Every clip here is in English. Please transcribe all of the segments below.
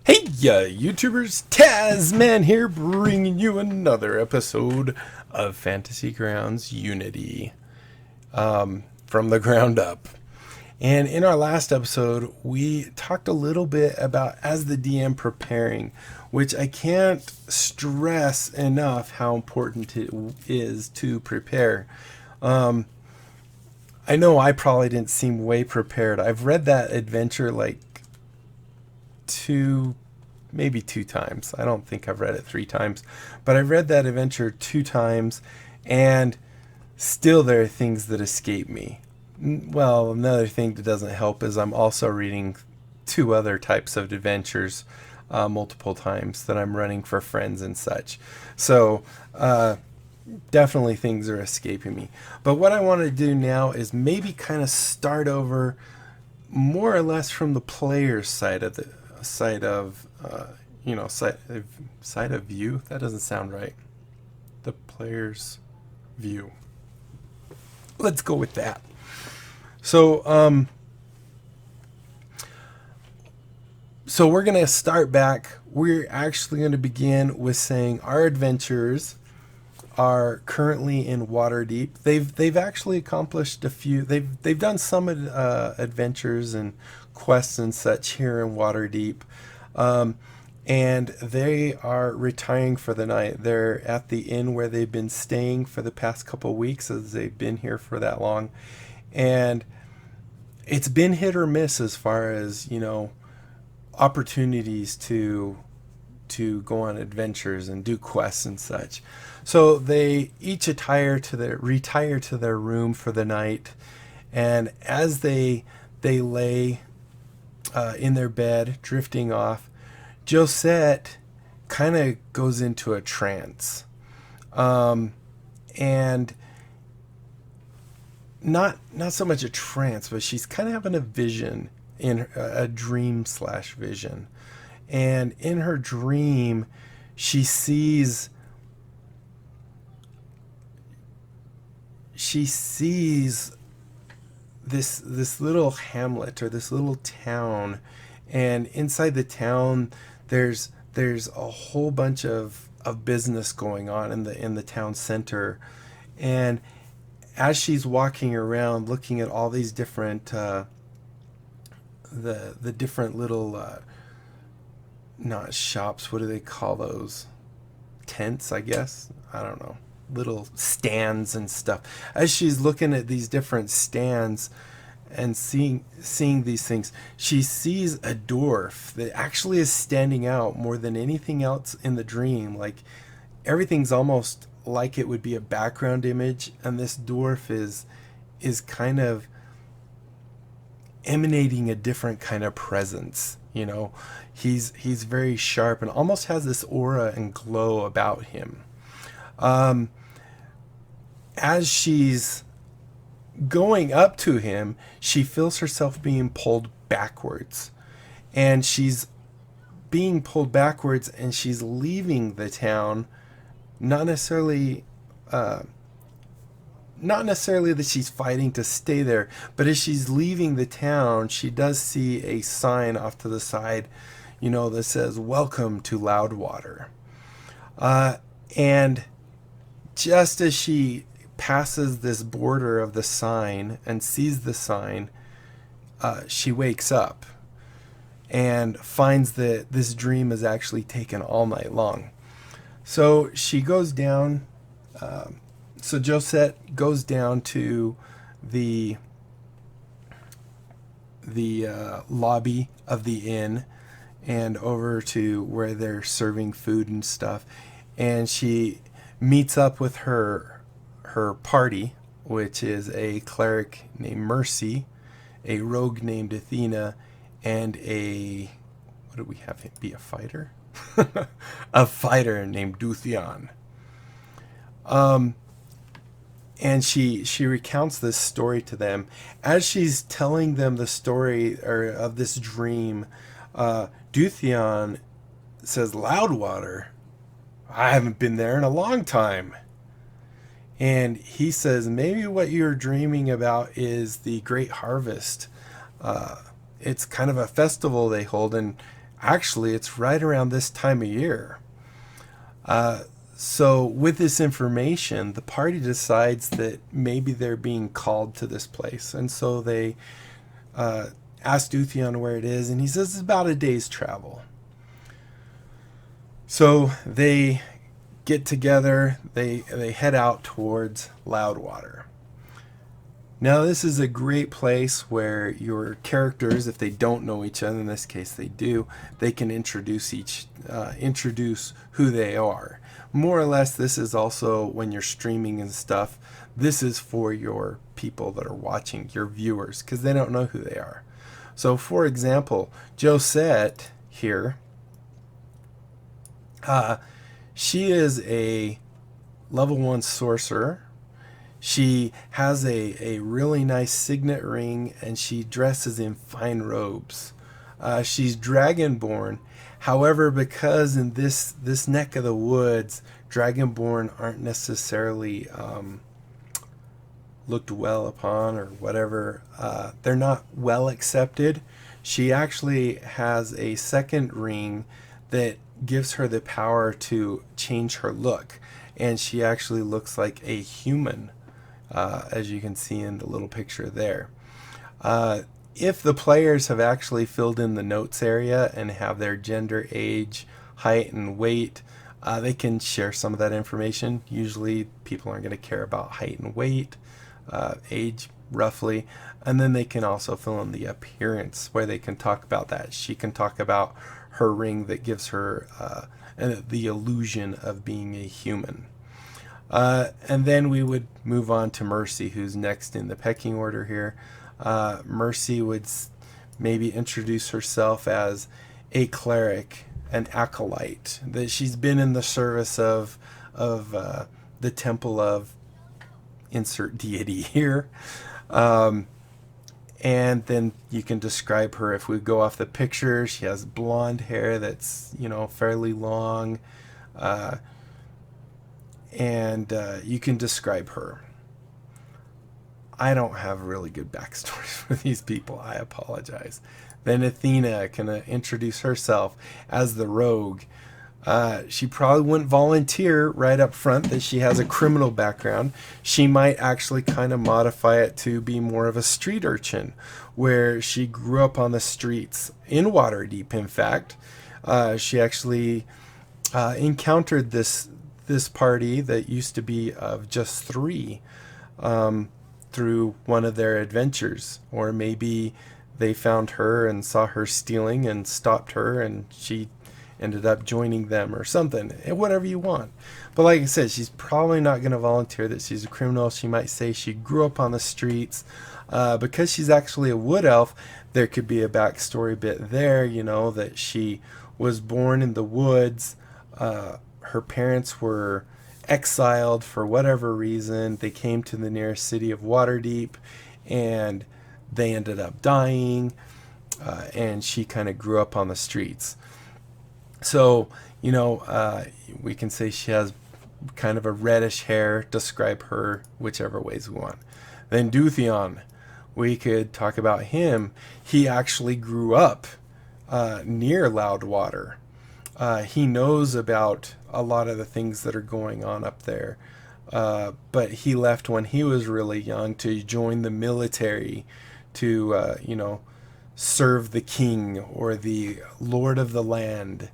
Hey, YouTubers, Tasman here, bringing you another episode of Fantasy Grounds Unity from the ground up. And in our last episode, we talked a little bit about as the DM preparing, which I can't stress enough how important it is to prepare. I know I probably didn't seem way prepared. I've read that adventure like maybe two times. I don't think I've read it three times, but I've read that adventure two times, and still there are things that escape me. Well, another thing that doesn't help is I'm also reading two other types of adventures multiple times that I'm running for friends and such. So definitely things are escaping me. But what I want to do now is maybe kind of start over more or less from the player's side of the side of side of view. That doesn't sound right. The player's view. Let's go with that. So so we're gonna start back. We're actually going to begin with saying our adventurers are currently in Waterdeep. They've actually accomplished a few. They've done some adventures and quests and such here in Waterdeep, and they are retiring for the night. They're at the inn where they've been staying for the past couple of weeks, as they've been here for that long, and it's been hit or miss as far as opportunities to go on adventures and do quests and such. So they each retire to their room for the night, and as they lay in their bed drifting off, Josette kind of goes into a trance, and not so much a trance, but she's kind of having a vision, in a dream slash vision. And in her dream, she sees this little hamlet or this little town, and inside the town there's a whole bunch of business going on in the town center. And as she's walking around looking at all these different the different little not shops, what do they call those? Tents, I guess. I don't know. Little stands and stuff. As she's looking at these different stands and seeing these things, she sees a dwarf that actually is standing out more than anything else in the dream. Like, everything's almost like it would be a background image, and this dwarf is kind of emanating a different kind of presence. He's very sharp and almost has this aura and glow about him. As she's going up to him, she feels herself being pulled backwards, and she's being pulled backwards, and she's leaving the town. Not necessarily that she's fighting to stay there, but as she's leaving the town, she does see a sign off to the side, that says "Welcome to Loudwater." And just as she passes this border of the sign and sees the sign, she wakes up and finds that this dream is actually taken all night long. So she goes down. So Josette goes down to the lobby of the inn and over to where they're serving food and stuff, and she meets up with her party, which is a cleric named Mercy, a rogue named Athena, and what do we have him be, a fighter? A fighter named Duthian. And she recounts this story to them. As she's telling them the story of this dream, Duthian says, "Loudwater? I haven't been there in a long time." And he says, "Maybe what you're dreaming about is the Great Harvest. It's kind of a festival they hold, and Actually, it's right around this time of year. So with this information, the party decides that maybe they're being called to this place. And so they ask Dutheon where it is, and he says it's about a day's travel. So they get together, they head out towards Loudwater. Now this is a great place where your characters, if they don't know each other, in this case they do, they can introduce who they are. More or less, this is also when you're streaming and stuff, this is for your people that are watching, your viewers, because they don't know who they are. So for example, Josette here, she is a level 1 sorcerer. She has a really nice signet ring, and she dresses in fine robes. She's dragonborn. However, because in this neck of the woods, dragonborn aren't necessarily looked well upon or whatever. They're not well accepted. She actually has a second ring that gives her the power to change her look, and she actually looks like a human, as you can see in the little picture there. If the players have actually filled in the notes area and have their gender, age, height, and weight, they can share some of that information. Usually people aren't going to care about height and weight, age roughly, and then they can also fill in the appearance where they can talk about that. She can talk about her ring that gives her the illusion of being a human. And then we would move on to Mercy, who's next in the pecking order here. Mercy would maybe introduce herself as a cleric, an acolyte, that she's been in the service of the temple of insert deity here. And then you can describe her. If we go off the picture, she has blonde hair that's, fairly long. And you can describe her. I don't have really good backstories for these people. I apologize. Then Athena can introduce herself as the rogue. She probably wouldn't volunteer right up front that she has a criminal background. She might actually kind of modify it to be more of a street urchin, where she grew up on the streets in Waterdeep, in fact. She actually encountered this party that used to be of just 3 through one of their adventures. Or maybe they found her and saw her stealing and stopped her, and she ended up joining them or something. Whatever you want. But like I said, she's probably not going to volunteer that she's a criminal. She might say she grew up on the streets. Because she's actually a wood elf, there could be a backstory bit there, that she was born in the woods. Her parents were exiled for whatever reason. They came to the nearest city of Waterdeep, and they ended up dying, and she kind of grew up on the streets. So, we can say she has kind of a reddish hair, describe her whichever ways we want. Then Dutheon, we could talk about him. He actually grew up near Loudwater. He knows about a lot of the things that are going on up there. But he left when he was really young to join the military to, serve the king or the lord of the land.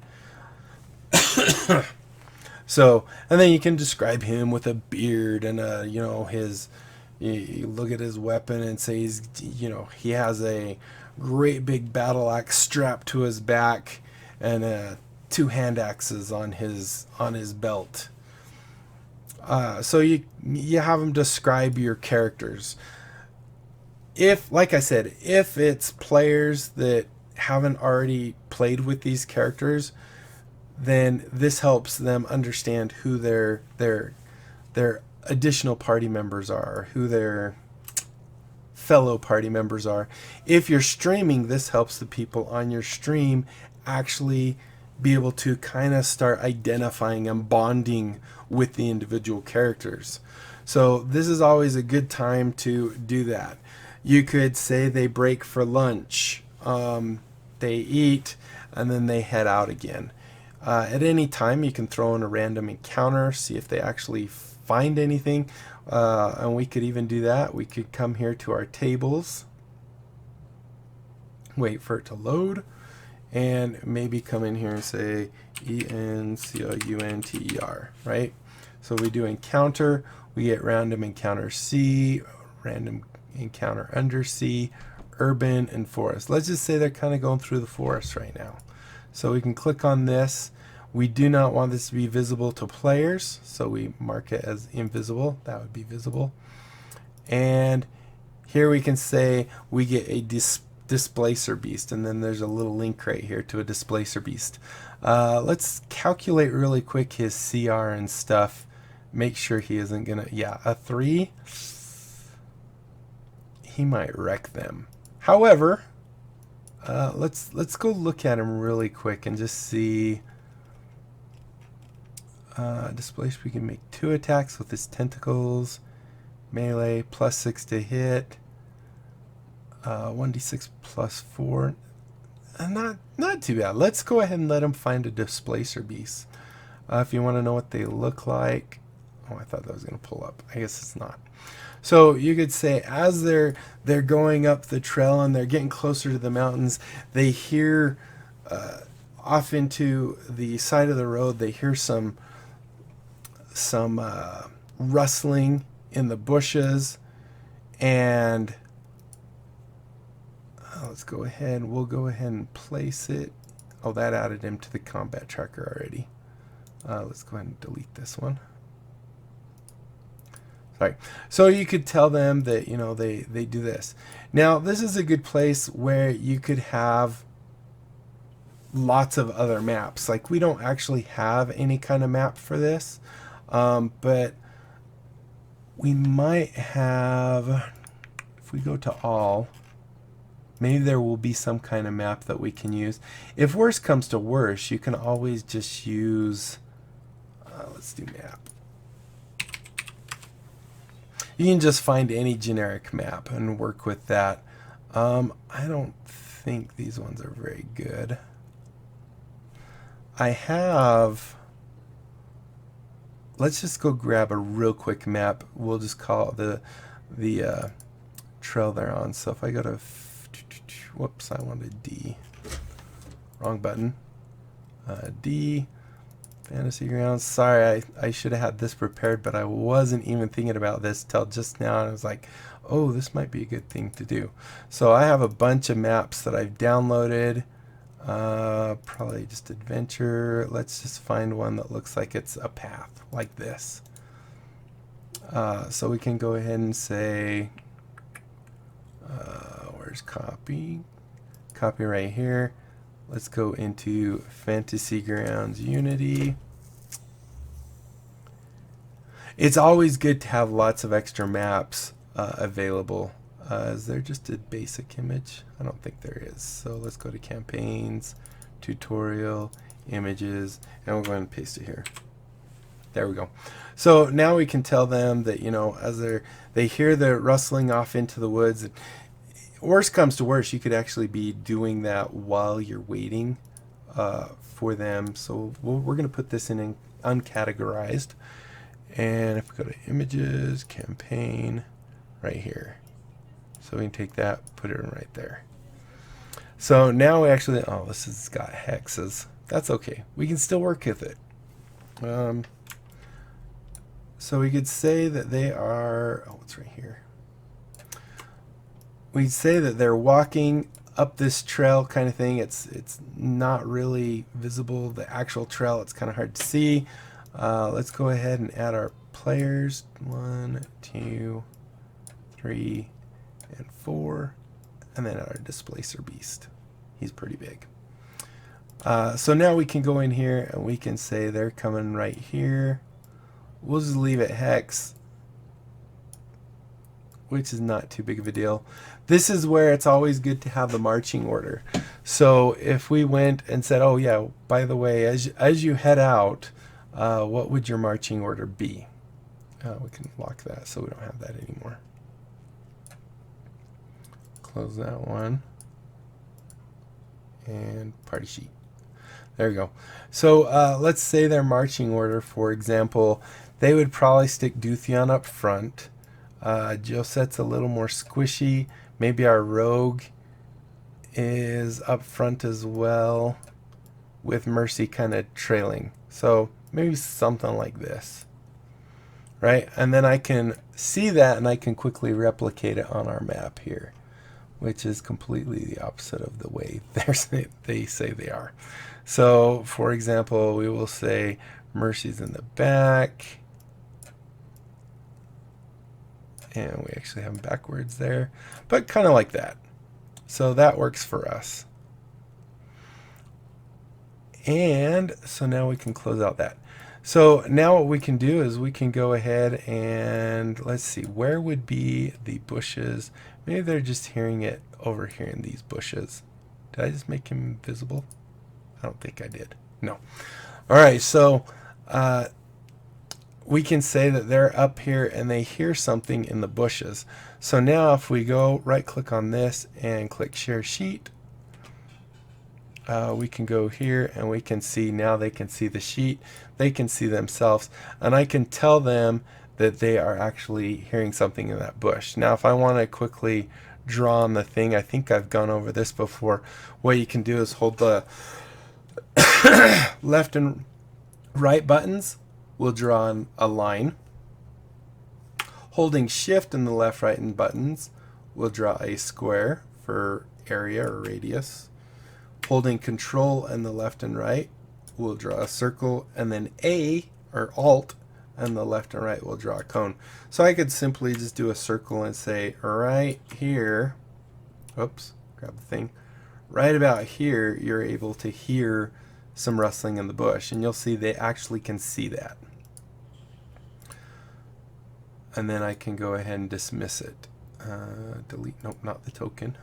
So, and then you can describe him with a beard and you look at his weapon and say he has a great big battle axe strapped to his back and 2 hand axes on his belt. So you have him describe your characters. Like I said, if it's players that haven't already played with these characters, then this helps them understand who their additional party members are, who their fellow party members are. If you're streaming, this helps the people on your stream actually be able to kind of start identifying and bonding with the individual characters. So this is always a good time to do that. You could say they break for lunch. They eat, and then they head out again. At any time, you can throw in a random encounter, see if they actually find anything, and we could even do that. We could come here to our tables, wait for it to load, and maybe come in here and say ENCOUNTER, right? So we do encounter, we get random encounter C, random encounter under C, urban, and forest. Let's just say they're kind of going through the forest right now. So we can click on this. We do not want this to be visible to players, so we mark it as invisible. That would be visible. And here we can say we get a displacer beast, and then there's a little link right here to a displacer beast. Let's calculate really quick his CR and stuff. Make sure he isn't gonna, yeah, a 3. He might wreck them. However, let's go look at him really quick and just see. Displacer, we can make 2 attacks with his tentacles. Melee +6 to hit. 1d6 +4. Not too bad. Let's go ahead and let him find a displacer beast. If you want to know what they look like. Oh, I thought that was going to pull up. I guess it's not. So you could say as they're going up the trail and they're getting closer to the mountains, they hear off into the side of the road, they hear some rustling in the bushes, and let's go ahead. We'll go ahead and place it. Oh, that added him to the combat tracker already. Let's go ahead and delete this one. Sorry. So you could tell them that, you know, they do this. Now, this is a good place where you could have lots of other maps. Like, we don't actually have any kind of map for this, but we might have, if we go to all, maybe there will be some kind of map that we can use. If worse comes to worse, you can always just use, let's do map. You can just find any generic map and work with that. I don't think these ones are very good. I have, let's just go grab a real quick map. We'll just call it the trail they're on. So if I go to, whoops, I wanted D. Wrong button. D. Fantasy Grounds. Sorry, I should have had this prepared, but I wasn't even thinking about this till just now. And I was like, oh, this might be a good thing to do. So I have a bunch of maps that I've downloaded. Probably just adventure. Let's just find one that looks like it's a path, like this. So we can go ahead and say, where's copy? Copy right here. Let's go into Fantasy Grounds Unity. It's always good to have lots of extra maps available. Is there just a basic image? I don't think there is. So let's go to campaigns, tutorial, images, and we'll go ahead and paste it here. There we go. So now we can tell them that, you know, as they hear the rustling off into the woods. Worst comes to worst, you could actually be doing that while you're waiting for them. So we're going to put this in uncategorized. And if we go to images, campaign, right here. So we can take that, put it in right there. So now we actually, oh, this has got hexes. That's okay. We can still work with it. So we could say that they are, oh, it's right here. We'd say that they're walking up this trail kind of thing. It's not really visible, the actual trail. It's kind of hard to see. Let's go ahead and add our players. 1, 2, 3, and 4. And then our displacer beast. He's pretty big. So now we can go in here and we can say they're coming right here. We'll just leave it hex, which is not too big of a deal. This is where it's always good to have the marching order. So if we went and said, oh yeah, by the way, as you head out, what would your marching order be? We can lock that so we don't have that anymore. Close that one. And party sheet. There we go. So let's say their marching order, for example, they would probably stick Dutheon up front. Josette's a little more squishy. Maybe our rogue is up front as well, with Mercy kind of trailing. So maybe something like this, right? And then I can see that and I can quickly replicate it on our map here, which is completely the opposite of the way they say they are. So for example, we will say Mercy's in the back, and we actually have them backwards there, but kind of like that. So that works for us. And so now we can close out that. So now what we can do is we can go ahead and let's see, where would be the bushes? Maybe they're just hearing it over here in these bushes. Did I just make him visible? I don't think I did. No. All right, so we can say that they're up here and they hear something in the bushes. So now if we go right click on this and click share sheet, we can go here and we can see, now they can see the sheet, they can see themselves, and I can tell them that they are actually hearing something in that bush. Now if I want to quickly draw on the thing, I think I've gone over this before, what you can do is hold the left and right buttons will draw on a line. Holding shift in the left, right, and buttons will draw a square for area or radius. Holding control and the left and right will draw a circle, and then A or Alt and the left and right will draw a cone. So I could simply just do a circle and say right here, oops, grab the thing, right about here you're able to hear some rustling in the bush, and you'll see they actually can see that. And then I can go ahead and dismiss it. Delete, nope, not the token.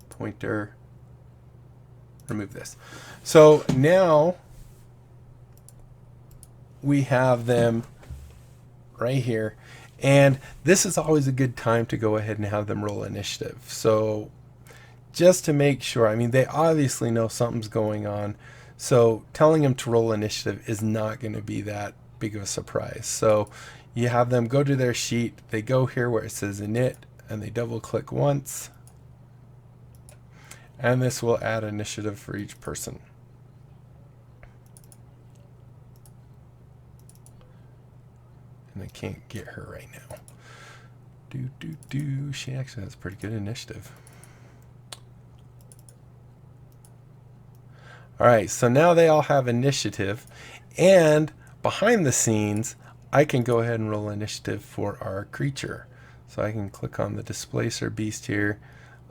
Pointer, remove this. So now we have them right here, and this is always a good time to go ahead and have them roll initiative. So just to make sure, I mean, they obviously know something's going on, so telling them to roll initiative is not going to be that big of a surprise. So you have them go to their sheet, they go here where it says init, and they double click once, and this will add initiative for each person. And I can't get her right now. She actually has pretty good initiative. All right, so now they all have initiative, and behind the scenes, I can go ahead and roll initiative for our creature. So I can click on the displacer beast here.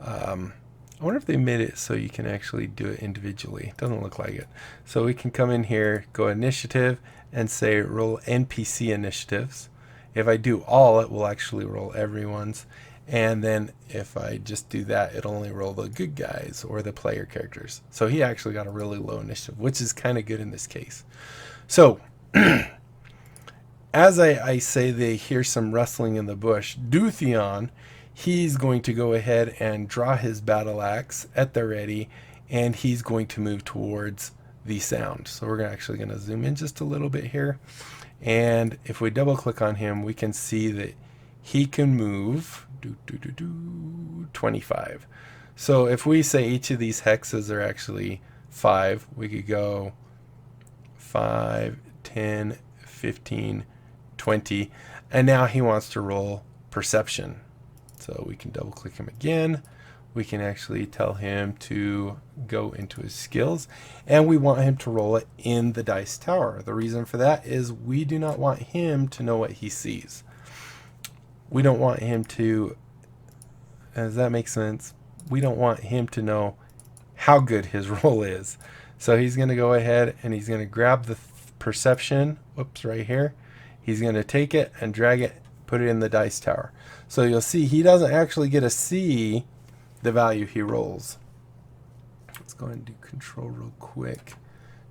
I wonder if they made it so you can actually do it individually. Doesn't look like it. So we can come in here, go initiative, and say roll NPC initiatives. If I do all, it will actually roll everyone's. And then if I just do that, it'll only roll the good guys or the player characters. So he actually got a really low initiative, which is kind of good in this case. So as I say they hear some rustling in the bush, Dutheon, he's going to go ahead and draw his battle axe at the ready, and he's going to move towards the sound. So we're actually going to zoom in just a little bit here, and if we double click on him, we can see that he can move 25. So if we say each of these hexes are actually 5, we could go 5, 10, 15, 20, and now he wants to roll perception. So we can double click him again. We can actually tell him to go into his skills, and we want him to roll it in the dice tower. The reason for that is we do not want him to know what he sees. We don't want him to, does that make sense? We don't want him to know how good his roll is. So he's going to go ahead and he's going to grab the perception, whoops, right here. He's going to take it and drag it, put it in the dice tower. So you'll see he doesn't actually get to see the value he rolls. Let's go ahead and do control real quick.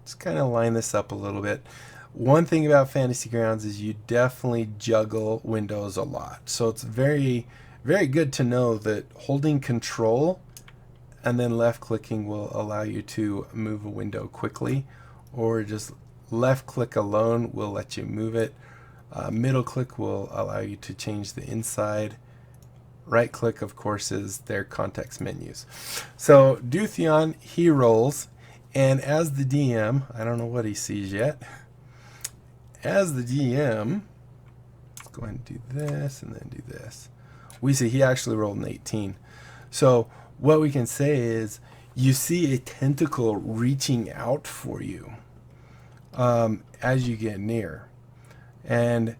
Just kind of line this up a little bit. One thing about Fantasy Grounds is you definitely juggle windows a lot. So it's very, very good to know that holding control and then left clicking will allow you to move a window quickly, or just left click alone will let you move it. Middle click will allow you to change the inside. Right click, of course, is their context menus. So Dutheon, he rolls, and as the DM, I don't know what he sees yet. As the DM, let's go ahead and do this and then do this. We see he actually rolled an 18. So what we can say is you see a tentacle reaching out for you as you get near. And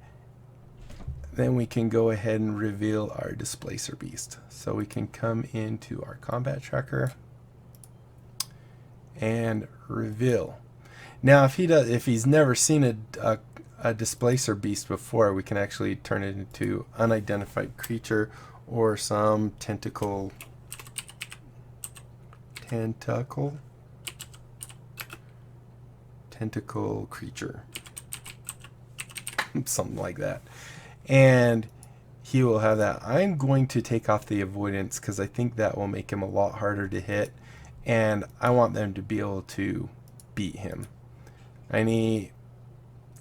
then we can go ahead and reveal our Displacer Beast. So we can come into our combat tracker and reveal. Now if he's never seen a Displacer Beast before, we can actually turn it into unidentified creature or some tentacle creature, something like that, and he will have that. I'm going to take off the avoidance because I think that will make him a lot harder to hit, and I want them to be able to beat him. And he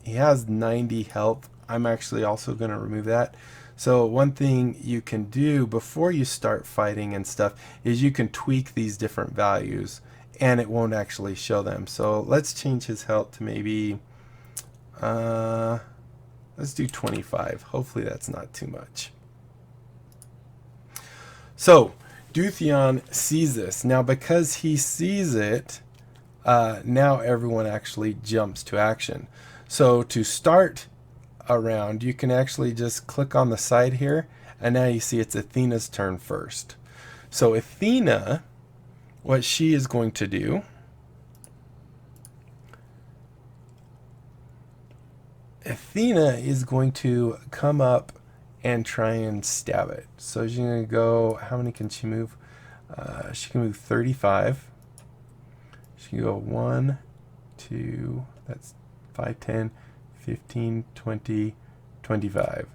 has 90 health. I'm actually also going to remove that. So one thing you can do before you start fighting and stuff is you can tweak these different values and it won't actually show them. So let's change his health to maybe let's do 25. Hopefully that's not too much. So Dutheon sees this. Now because he sees it, now everyone actually jumps to action. So to start a round, you can actually just click on the side here, and now you see it's Athena's turn first. So Athena, what she is going to do, Athena is going to come up and try and stab it. So she's going to go, how many can she move? She can move 35. She can go 1, 2, that's 5, 10, 15, 20, 25.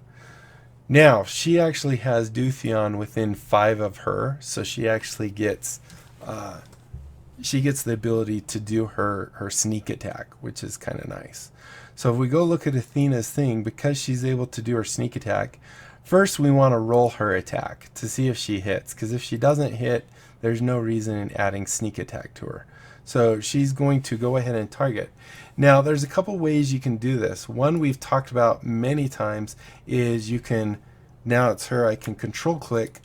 Now, she actually has Dutheon within 5 of her, so she actually gets the ability to do her sneak attack, which is kind of nice. So if we go look at Athena's thing, because she's able to do her sneak attack, first we want to roll her attack to see if she hits, because if she doesn't hit, there's no reason in adding sneak attack to her. So she's going to go ahead and target. Now there's a couple ways you can do this. One we've talked about many times is you can, now it's her, I can control click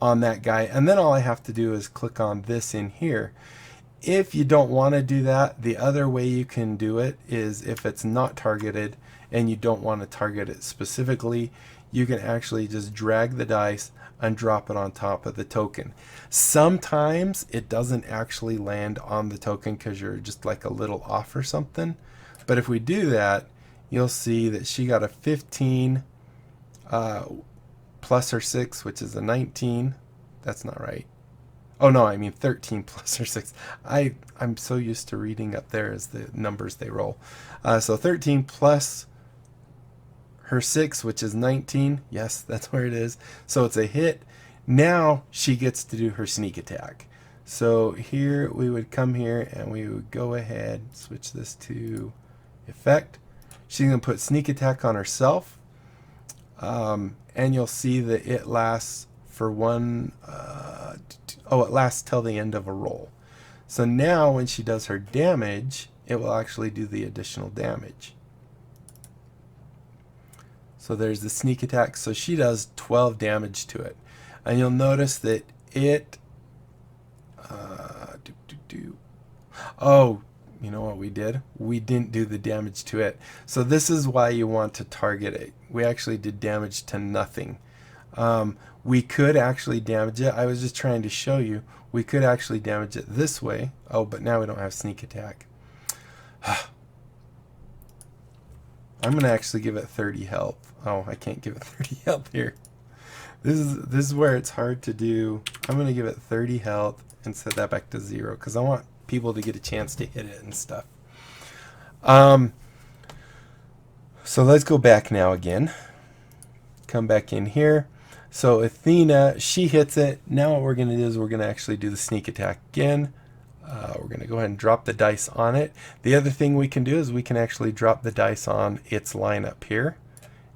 on that guy, and then all I have to do is click on this in here. If you don't want to do that, the other way you can do it is if it's not targeted and you don't want to target it specifically, you can actually just drag the dice and drop it on top of the token. Sometimes it doesn't actually land on the token because you're just like a little off or something. But if we do that, you'll see that she got a 15 plus her 6, which is a 19. That's not right. Oh no, I mean 13 plus her 6. I'm so used to reading up there as the numbers they roll. So 13 plus her 6, which is 19. Yes, that's where it is. So it's a hit. Now she gets to do her sneak attack. So here we would come here and we would go ahead, switch this to effect. She's going to put sneak attack on herself. And you'll see that it lasts for it lasts till the end of a roll. So now when she does her damage, it will actually do the additional damage. So there's the sneak attack. So she does 12 damage to it. And you'll notice that it... Oh, you know what we did? We didn't do the damage to it. So this is why you want to target it. We actually did damage to nothing. We could actually damage it. I was just trying to show you. We could actually damage it this way. Oh, but now we don't have sneak attack. I'm going to actually give it 30 health. Oh, I can't give it 30 health here. This is where it's hard to do. I'm going to give it 30 health and set that back to 0 because I want people to get a chance to hit it and stuff. So let's go back now again. Come back in here. So Athena, she hits it. Now what we're going to do is we're going to actually do the sneak attack again. We're going to go ahead and drop the dice on it. The other thing we can do is we can actually drop the dice on its line up here.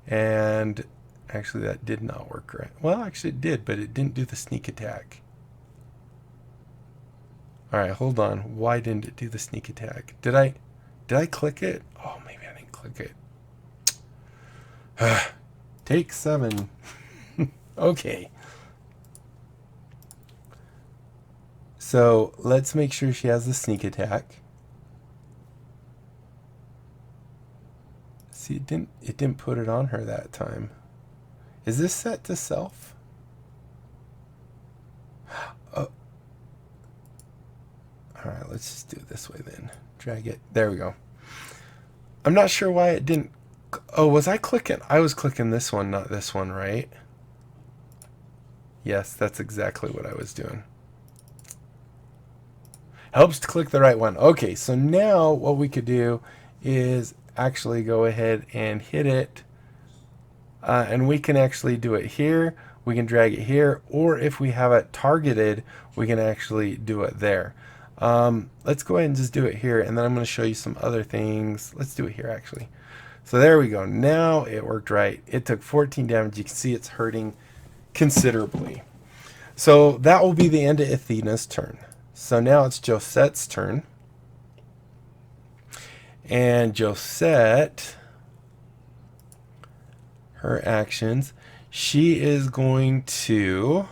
And actually that did not work right. Well, actually it did, but it didn't do the sneak attack. All right, hold on. Why didn't it do the sneak attack? Did I click it? Oh, maybe I didn't click it. Take 7. Okay. So let's make sure she has the sneak attack. See, it didn't put it on her that time. Is this set to self? Oh. All right, let's just do it this way then. Drag it. There we go. I'm not sure why it didn't. Oh, was I clicking? I was clicking this one, not this one, right? Yes, that's exactly what I was doing. Helps to click the right one. Okay, so now what we could do is actually go ahead and hit it. And we can actually do it here. We can drag it here. Or if we have it targeted, we can actually do it there. Let's go ahead and just do it here. And then I'm going to show you some other things. Let's do it here, actually. So there we go. Now it worked right. It took 14 damage. You can see it's hurting considerably. So that will be the end of Athena's turn. So now it's Josette's turn. And Josette, her actions, she is going to...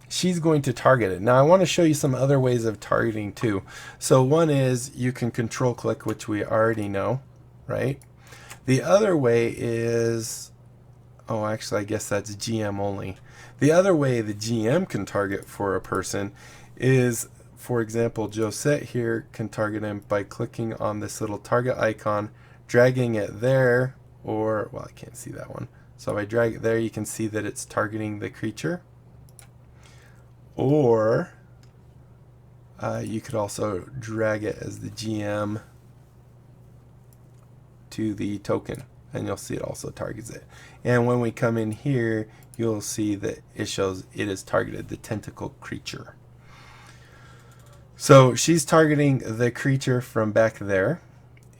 she's going to target it. Now I want to show you some other ways of targeting too. So one is you can control click, which we already know, right? The other way is... oh, actually, I guess that's GM only. The other way the GM can target for a person is, for example, Josette here can target him by clicking on this little target icon, dragging it there, or, well, I can't see that one. So if I drag it there, you can see that it's targeting the creature. Or you could also drag it as the GM to the token, and you'll see it also targets it. And when we come in here, you'll see that it shows it is targeted, the tentacle creature. So she's targeting the creature from back there,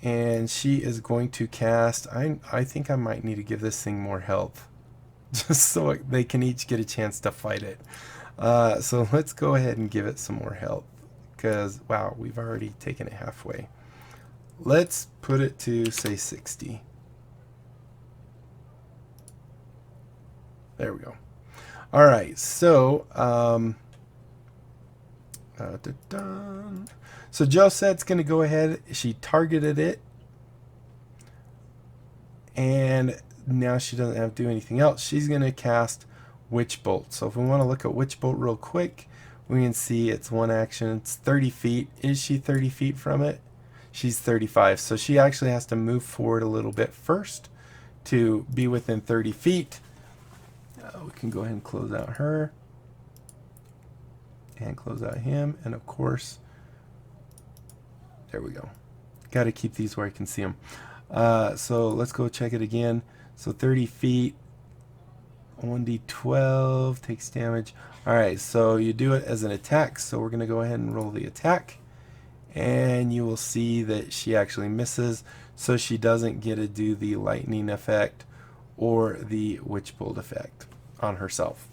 and she is going to cast... I think I might need to give this thing more health, just so they can each get a chance to fight it. So let's go ahead and give it some more health, because, wow, we've already taken it halfway. Let's put it to, say, 60. There we go. All right, so so Josette's going to go ahead. She targeted it, and now she doesn't have to do anything else. She's going to cast Witch Bolt. So if we want to look at Witch Bolt real quick, we can see it's one action. It's 30 feet. Is she 30 feet from it? She's 35. So she actually has to move forward a little bit first to be within 30 feet. We can go ahead and close out her and close out him, and of course, there we go. Got to keep these where I can see them. So let's go check it again. So 30 feet, 1d12 takes damage. All right, so you do it as an attack. So we're going to go ahead and roll the attack, and you will see that she actually misses. So she doesn't get to do the lightning effect or the witch bolt effect on herself.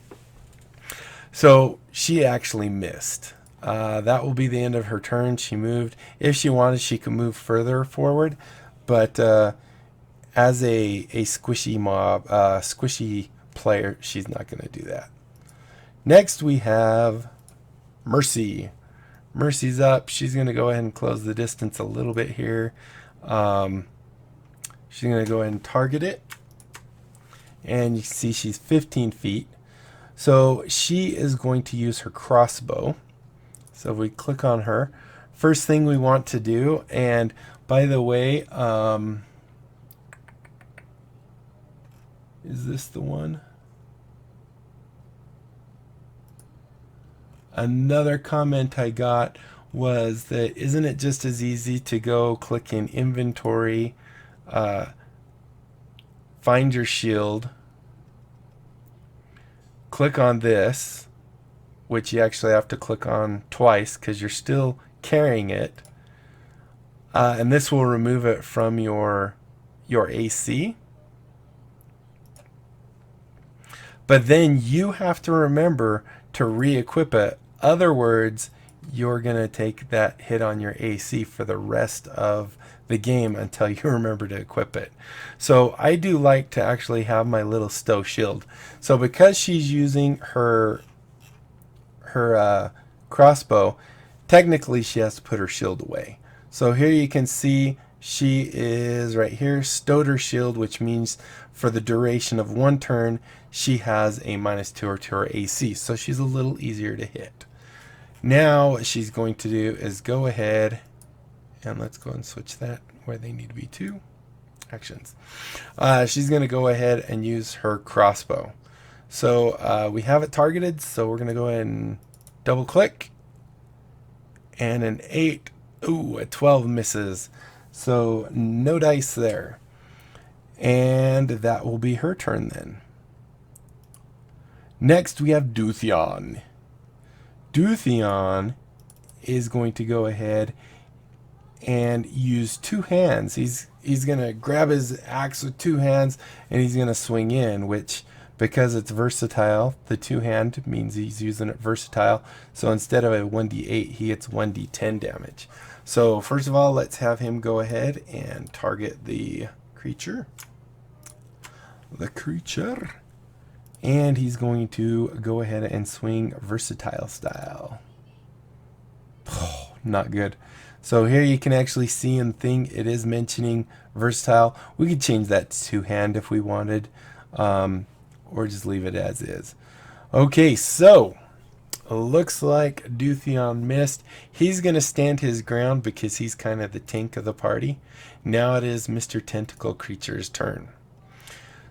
So she actually missed. That will be the end of her turn. She moved. If she wanted, she could move further forward, but as a squishy mob, squishy player, she's not going to do that. Next we have Mercy. Mercy's up. She's going to go ahead and close the distance a little bit here. She's going to go ahead and target it, and you see she's 15 feet. So she is going to use her crossbow. So if we click on her, first thing we want to do, and by the way, is this the one? Another comment I got was that isn't it just as easy to go click in inventory, find your shield, click on this, which you actually have to click on twice because you're still carrying it, and this will remove it from your AC. But then you have to remember to re-equip it. Other words, you're going to take that hit on your AC for the rest of the game until you remember to equip it. So I do like to actually have my little stow shield. So because she's using her crossbow, technically she has to put her shield away. So here you can see she is right here, stowed her shield, which means for the duration of one turn, she has a -2 to her AC. So she's a little easier to hit. Now what she's going to do is go ahead and let's go and switch that where they need to be to. Actions. She's going to go ahead and use her crossbow. So we have it targeted, so we're going to go ahead and double click. And an 8. Ooh, a 12 misses. So no dice there. And that will be her turn then. Next we have Dutheon. Dutheon is going to go ahead and use two hands. He's going to grab his axe with two hands and he's going to swing in, which because it's versatile, the two hand means he's using it versatile. So instead of a 1d8, he gets 1d10 damage. So first of all, let's have him go ahead and target the creature. And he's going to go ahead and swing versatile style. Oh, not good. So here you can actually see in the thing it is mentioning versatile. We could change that to two hand if we wanted, or just leave it as is. Okay, so looks like Dutheon missed. He's going to stand his ground because he's kind of the tank of the party. Now it is Mr. Tentacle Creature's turn.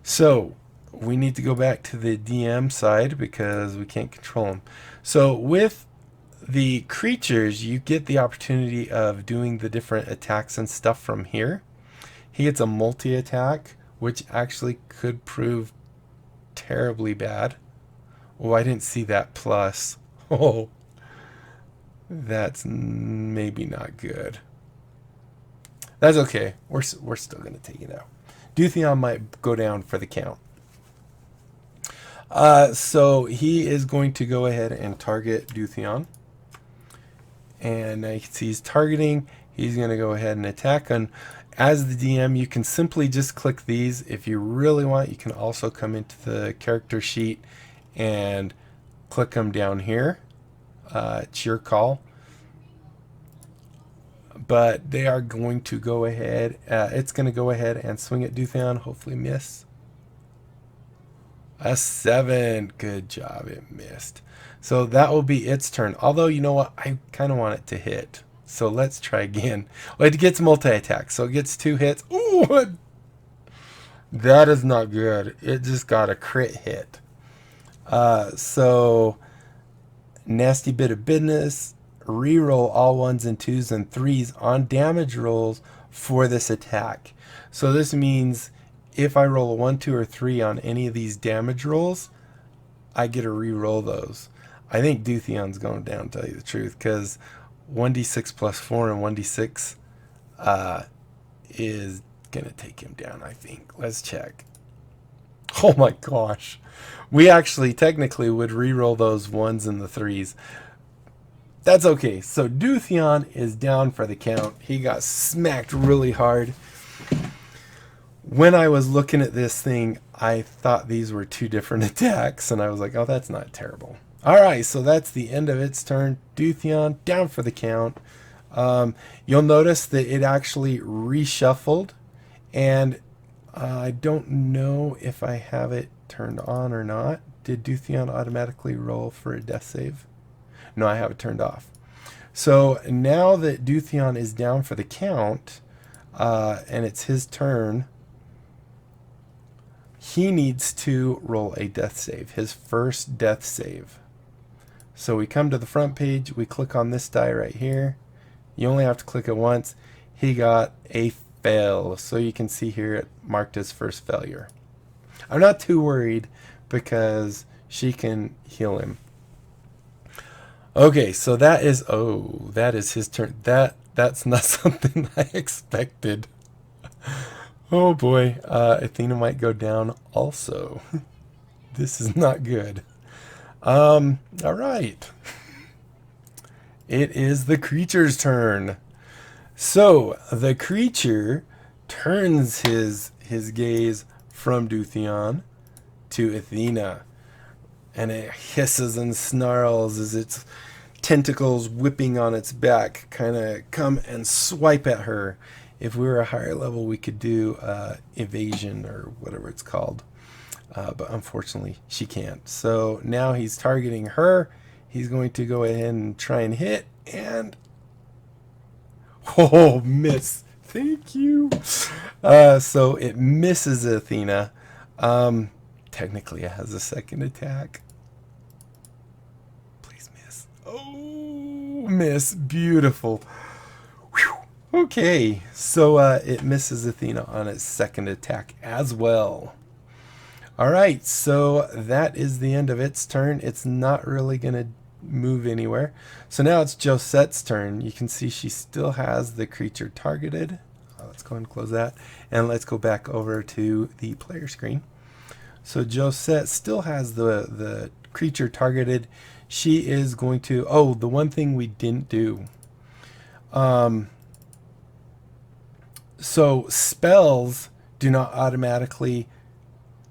So we need to go back to the DM side because we can't control them. So with the creatures, you get the opportunity of doing the different attacks and stuff from here. He gets a multi-attack, which actually could prove terribly bad. Oh, I didn't see that plus. Oh, that's maybe not good. That's okay. We're still going to take it out. Dutheon might go down for the count. So he is going to go ahead and target Dutheon. And now you can see he's targeting. He's going to go ahead and attack. And as the DM, you can simply just click these. If you really want, you can also come into the character sheet and click them down here. It's your call. But they are going to go ahead. It's going to go ahead and swing at Dutheon. Hopefully miss. A 7. Good job. It missed. So that will be its turn. Although, you know what? I kind of want it to hit. So let's try again. Well, it gets multi-attack. So it gets 2 hits. Ooh! That is not good. It just got a crit hit. So nasty bit of business. Reroll all 1s and 2s and 3s on damage rolls for this attack. So this means if I roll a 1, 2, or 3 on any of these damage rolls, I get to re-roll those. I think Dutheon's going down, to tell you the truth, because 1d6 plus 4 and 1d6 is going to take him down, I think. Let's check. Oh my gosh. We actually technically would re-roll those 1s and the 3s. That's okay. So Dutheon is down for the count. He got smacked really hard. When I was looking at this thing, I thought these were 2 different attacks, and I was like, oh, that's not terrible. All right, so that's the end of its turn. Dutheon down for the count. You'll notice that it actually reshuffled, and I don't know if I have it turned on or not. Did Dutheon automatically roll for a death save? No, I have it turned off. So now that Dutheon is down for the count, and it's his turn, he needs to roll a death save, his first death save. So we come to the front page, we click on this die right here. You only have to click it once. He got a fail. So you can see here it marked his first failure. I'm not too worried because she can heal him. Okay, so that is his turn. That's not something I expected. Oh boy, Athena might go down also. This is not good. All right. It is the creature's turn. So the creature turns his gaze from Dutheon to Athena, and it hisses and snarls as its tentacles whipping on its back kind of come and swipe at her. If we were a higher level, we could do evasion or whatever it's called. But unfortunately, she can't. So now he's targeting her. He's going to go ahead and try and hit. And... oh, miss. Thank you. So it misses Athena. Technically, it has a second attack. Please miss. Oh, miss. Beautiful. Whew. Okay. So it misses Athena on its second attack as well. Alright, so that is the end of its turn. It's not really going to move anywhere. So now it's Josette's turn. You can see she still has the creature targeted. Let's go ahead and close that. And let's go back over to the player screen. So Josette still has the creature targeted. She is going to... oh, the one thing we didn't do. So spells do not automatically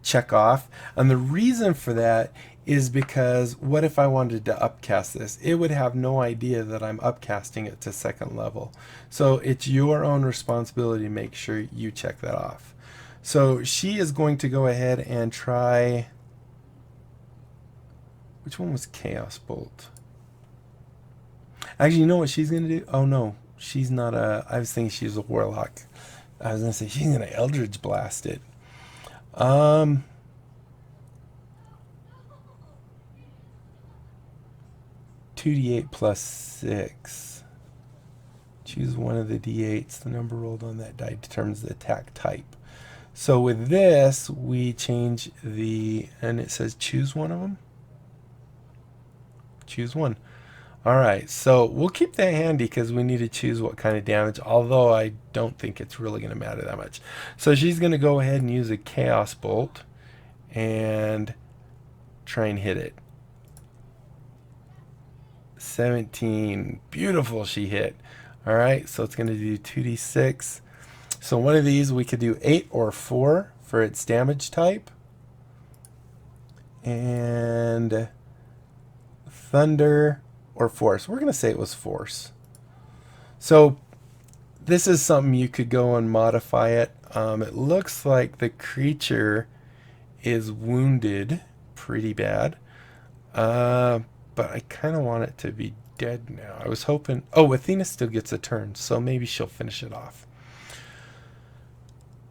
check off, and the reason for that is because what if I wanted to upcast this? It would have no idea that I'm upcasting it to second level. So it's your own responsibility to make sure you check that off. So she is going to go ahead and try... which one was Chaos Bolt? Actually, you know what she's going to do? Oh no, she's not a... I was thinking she was a Warlock. I was going to say she's going to Eldritch Blast it. 2d8 plus 6. Choose one of the d8s. The number rolled on that die determines the attack type. So with this, we change the... and it says choose one of them. Choose one. Alright, so we'll keep that handy because we need to choose what kind of damage, although I don't think it's really going to matter that much. So she's going to go ahead and use a Chaos Bolt and try and hit it. 17. Beautiful, she hit. Alright, so it's going to do 2d6. So one of these we could do 8 or 4 for its damage type. And Thunder or Force. We're going to say it was Force. So this is something you could go and modify it. It looks like the creature is wounded pretty bad. But I kind of want it to be dead now. I was hoping... oh, Athena still gets a turn, so maybe she'll finish it off.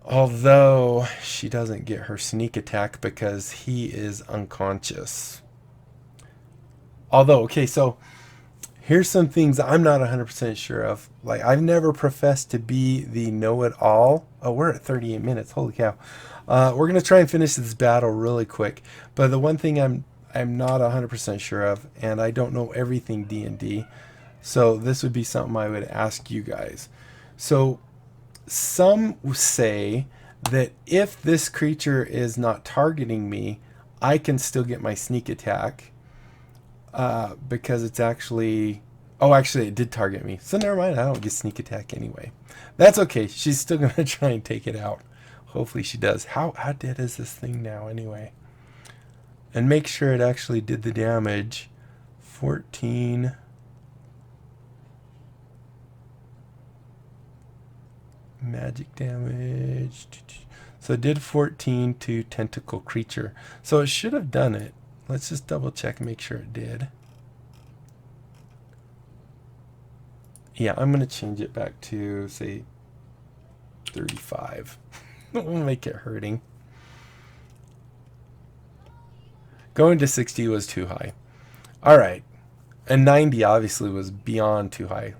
Although she doesn't get her sneak attack because he is unconscious. Although, okay, so here's some things I'm not 100% sure of. Like, I've never professed to be the know-it-all. Oh, we're at 38 minutes. Holy cow. We're going to try and finish this battle really quick. But the one thing I'm not 100% sure of, and I don't know everything D&D, so this would be something I would ask you guys. So some say that if this creature is not targeting me, I can still get my sneak attack because it's actually... oh, actually, it did target me. So never mind, I don't get sneak attack anyway. That's okay. She's still going to try and take it out. Hopefully she does. How dead is this thing now anyway? And make sure it actually did the damage. 14. Magic damage. So it did 14 to tentacle creature. So it should have done it. Let's just double check and make sure it did. Yeah, I'm going to change it back to, say, 35. We'll make it hurting. Going to 60 was too high. Alright. And 90 obviously was beyond too high.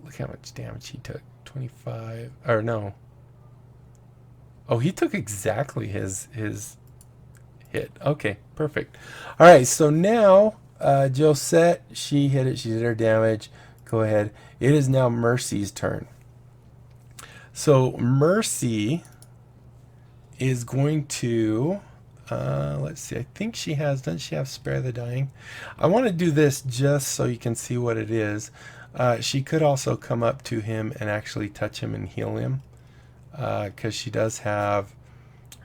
Look how much damage he took. 25. Or no. Oh, he took exactly his hit. Okay, perfect. All right, so now Josette, she hit it. She did her damage. Go ahead. It is now Mercy's turn. So Mercy is going to, let's see, I think she has, doesn't she have Spare the Dying? I want to do this just so you can see what it is. She could also come up to him and actually touch him and heal him, because she does have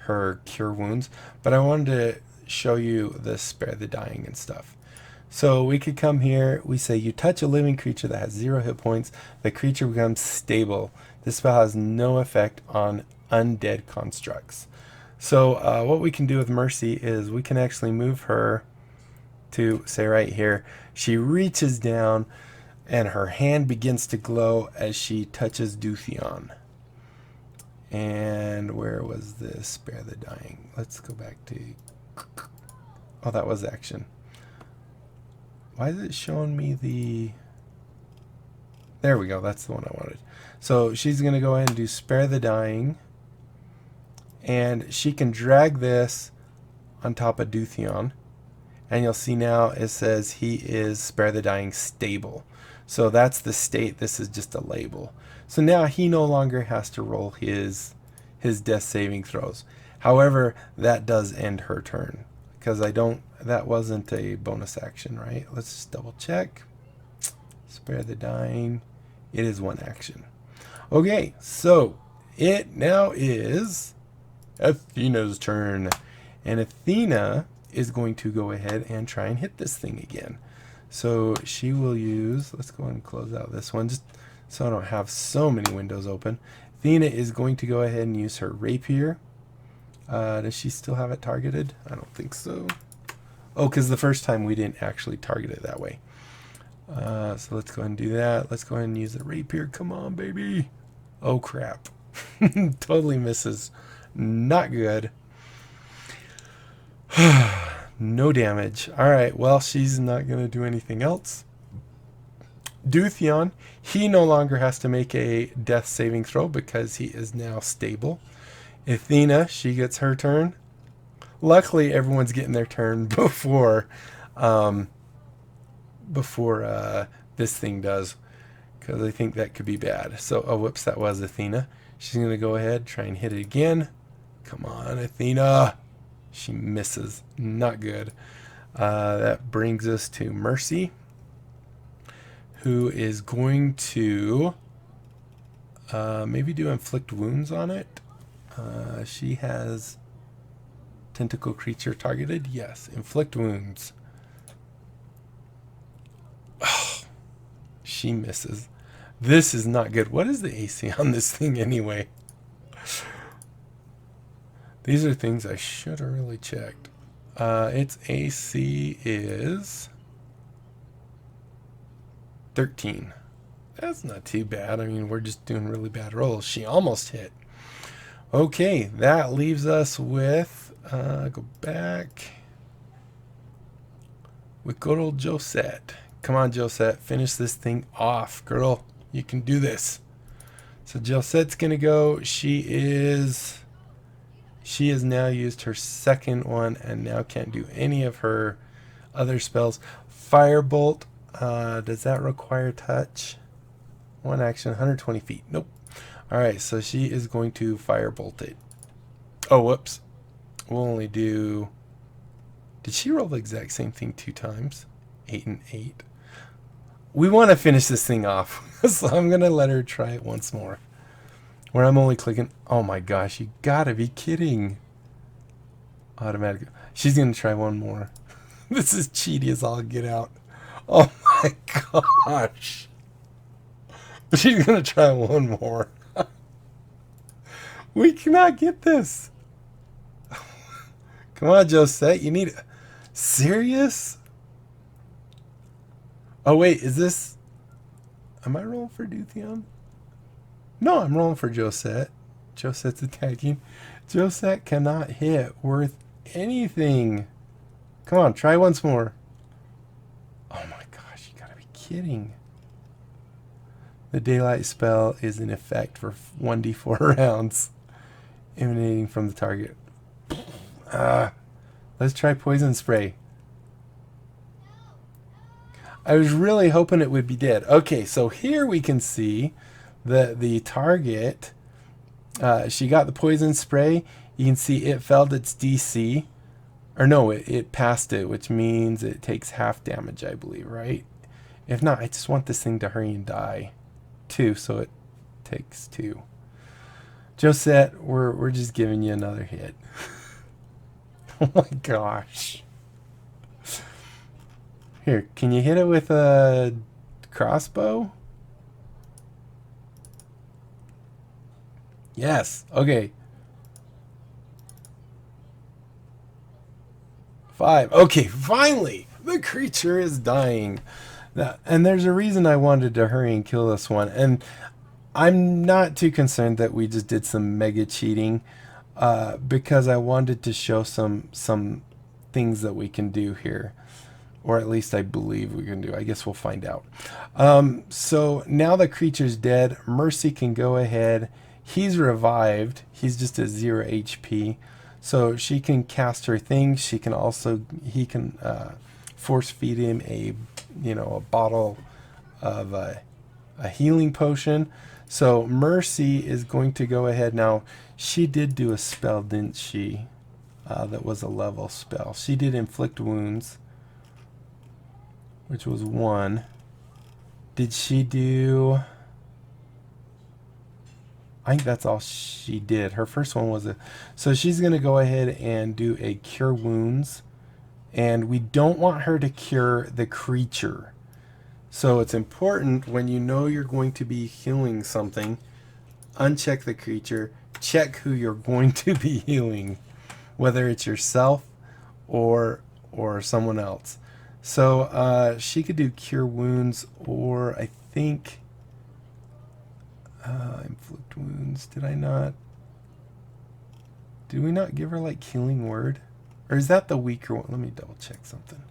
her Cure Wounds. But I wanted to show you the Spare the Dying and stuff. So we could come here, we say you touch a living creature that has 0 hit points, the creature becomes stable. This spell has no effect on undead constructs. So what we can do with Mercy is we can actually move her to, say, right here. She reaches down and her hand begins to glow as she touches Dutheon. And where was this? Spare the Dying. Let's go back to... Oh, that was action. Why is it showing me the... There we go. That's the one I wanted. So she's going to go ahead and do Spare the Dying. And she can drag this on top of Dutheon. And you'll see now it says he is Spare the Dying stable. So that's the state. This is just a label. So now he no longer has to roll his death saving throws. However, that does end her turn. Because that wasn't a bonus action, right? Let's just double check. Spare the Dying. It is one action. Okay, so it now is Athena's turn. And Athena is going to go ahead and try and hit this thing again. So she will use, let's go ahead and close out this one just so I don't have so many windows open. Athena is going to go ahead and use her rapier. Does she still have it targeted? I don't think so. Oh, because the first time we didn't actually target it that way. So let's go ahead and do that. Let's go ahead and use the rapier. Come on, baby. Oh, crap. Totally misses. Not good. No damage. Alright, well, she's not going to do anything else. Dutheon, he no longer has to make a death saving throw because he is now stable. Athena, she gets her turn. Luckily, everyone's getting their turn before this thing does, because I think that could be bad. So, oh, whoops, that was Athena. She's going to go ahead, try and hit it again. Come on, Athena. She misses. Not good. That brings us to Mercy, who is going to maybe do Inflict Wounds on it. She has Tentacle Creature targeted. Yes, Inflict Wounds. Oh, she misses. This is not good. What is the AC on this thing anyway? These are things I should have really checked. Its AC is 13. That's not too bad. I mean, we're just doing really bad rolls. She almost hit. Okay, that leaves us with, go back, with good old Josette. Come on, Josette, finish this thing off, girl. You can do this. So Josette's going to go. She has now used her second one and now can't do any of her other spells. Firebolt, does that require touch? One action, 120 feet. Nope. Alright, so she is going to firebolt it. Oh, whoops. We'll only do... Did she roll the exact same thing 2 times? 8 and 8. We want to finish this thing off, so I'm going to let her try it once more. Where I'm only clicking... Oh my gosh, you gotta be kidding. Automatic. She's going to try one more. This is cheaty as all get out. Oh my gosh. She's going to try one more. We cannot get this. Come on, Josette. You need... Serious? Oh, wait. Is this... Am I rolling for Dutheon? No, I'm rolling for Josette. Josette's attacking. Josette cannot hit worth anything. Come on, try once more. Oh my gosh, you gotta be kidding. The daylight spell is in effect for 1d4 rounds, emanating from the target. Let's try poison spray. I was really hoping it would be dead. Okay, so here we can see that the target, she got the poison spray. You can see it failed its DC. Or no, it passed it, which means it takes half damage, I believe, right? If not, I just want this thing to hurry and die. 2, so it takes 2. Josette, we're just giving you another hit. Oh my gosh. Here, can you hit it with a crossbow? Yes. Okay. 5. Okay, finally! The creature is dying. And there's a reason I wanted to hurry and kill this one. And I'm not too concerned that we just did some mega cheating, because I wanted to show some things that we can do here. Or at least I believe we can do. I guess we'll find out. So now the creature's dead. Mercy can go ahead. He's revived. He's just at 0 HP. So she can cast her thing. She can also, he can force feed him a bottle of a healing potion. So Mercy is going to go ahead. Now, she did do a spell, didn't she? That was a level spell. She did inflict wounds, which was 1. Did she do... I think that's all she did. Her first one was a... So she's going to go ahead and do a cure wounds. And we don't want her to cure the creature. So it's important when you know you're going to be healing something, uncheck the creature, check who you're going to be healing, whether it's yourself or someone else. So she could do cure wounds, or I think inflict wounds. Did I not? Did we not give her like healing word? Or is that the weaker one? Let me double check something.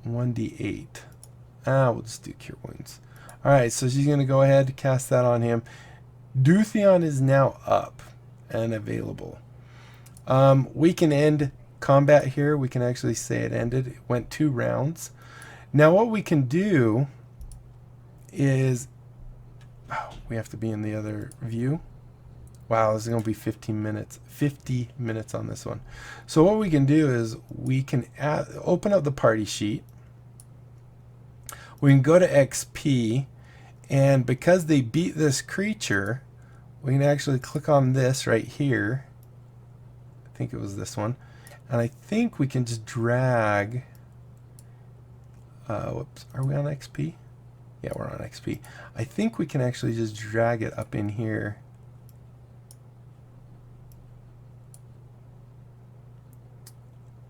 1d8. We'll just do cure wounds. Alright, so she's going to go ahead and cast that on him. Dutheon is now up and available. We can end combat here. We can actually say it ended. It went 2 rounds. Now what we can do is... we have to be in the other view. Wow, this is going to be 15 minutes. 50 minutes on this one. So what we can do is we can open up the party sheet. We can go to XP, and because they beat this creature, we can actually click on this right here. I think it was this one. And I think we can just drag... whoops, are we on XP? Yeah, we're on XP. I think we can actually just drag it up in here.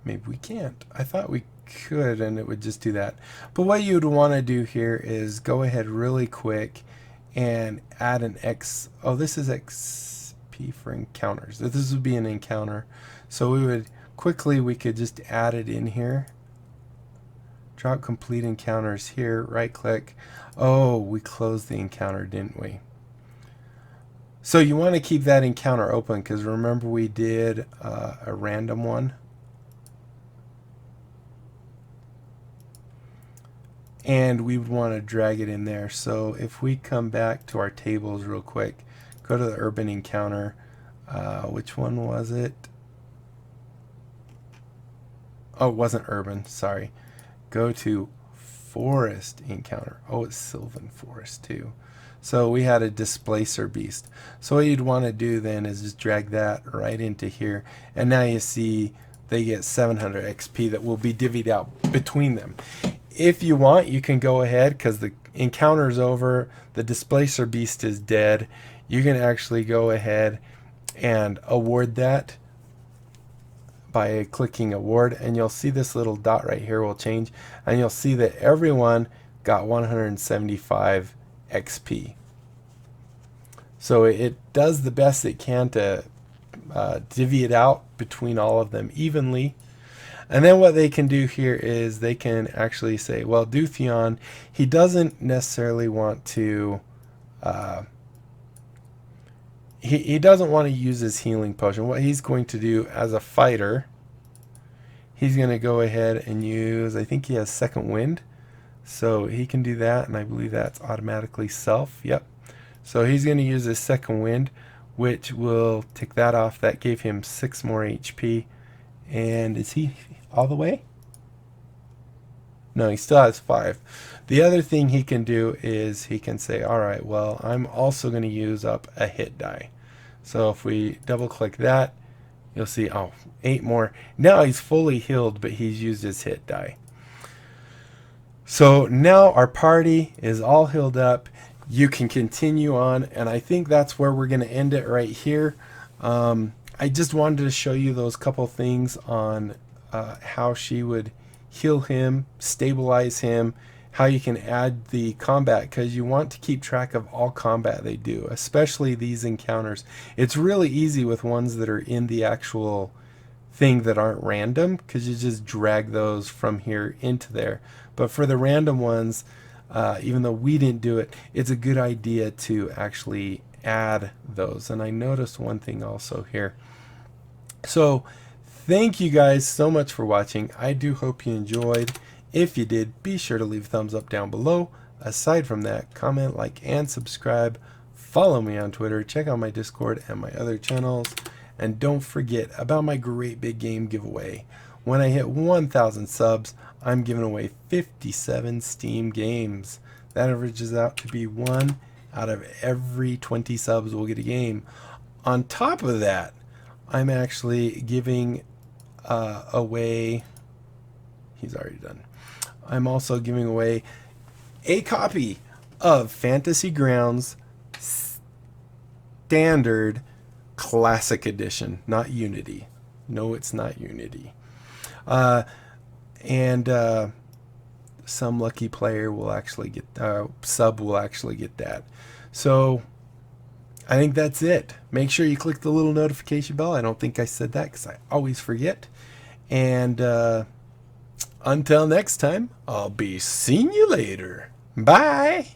Maybe we can't. I thought we could and it would just do that. But what you'd want to do here is go ahead really quick and add an X. Oh, this is XP for encounters. This would be an encounter. So we would quickly, we could just add it in here. Drop complete encounters here, right click. Oh, we closed the encounter, didn't we? So you want to keep that encounter open because remember we did a random one. And we would want to drag it in there. So if we come back to our tables real quick, go to the urban encounter. Which one was it? Oh, it wasn't urban, sorry. Go to forest encounter. Oh, it's Sylvan Forest too. So we had a displacer beast. So what you'd want to do then is just drag that right into here. And now you see they get 700 XP that will be divvied out between them. If you want, you can go ahead, because the encounter is over, the displacer beast is dead. You can actually go ahead and award that by clicking award, and you'll see this little dot right here will change, and you'll see that everyone got 175 XP. So it does the best it can to divvy it out between all of them evenly. And then what they can do here is they can actually say, well, Dutheon, he doesn't necessarily want to he doesn't want to use his healing potion. What he's going to do as a fighter, he's going to go ahead and use, I think he has second wind. So he can do that, and I believe that's automatically self. Yep. So he's going to use his second wind, which will take that off. That gave him 6 more HP. And is he all the way? No, he still has 5. The other thing he can do is he can say, all right, well, I'm also going to use up a hit die. So if we double click that, you'll see, oh, 8 more. Now he's fully healed, but he's used his hit die. So now our party is all healed up. You can continue on, and I think that's where we're going to end it right here. I just wanted to show you those couple things on how she would heal him, stabilize him, how you can add the combat, because you want to keep track of all combat they do, especially these encounters. It's really easy with ones that are in the actual thing that aren't random, because you just drag those from here into there. But for the random ones, even though we didn't do it, it's a good idea to actually add those. And I noticed one thing also here. So thank you guys so much for watching. I do hope you enjoyed. If you did, be sure to leave a thumbs up down below. Aside from that, comment, like, and subscribe. Follow me on Twitter. Check out my Discord and my other channels. And don't forget about my great big game giveaway. When I hit 1,000 subs, I'm giving away 57 Steam games. That averages out to be 1 out of every 20 subs will get a game. On top of that, I'm actually giving away, he's already done. I'm also giving away a copy of Fantasy Grounds Standard Classic Edition, not Unity. No, it's not Unity. And some lucky player will actually get, sub will actually get that. So I think that's it. Make sure you click the little notification bell. I don't think I said that because I always forget. And until next time, I'll be seeing you later. Bye.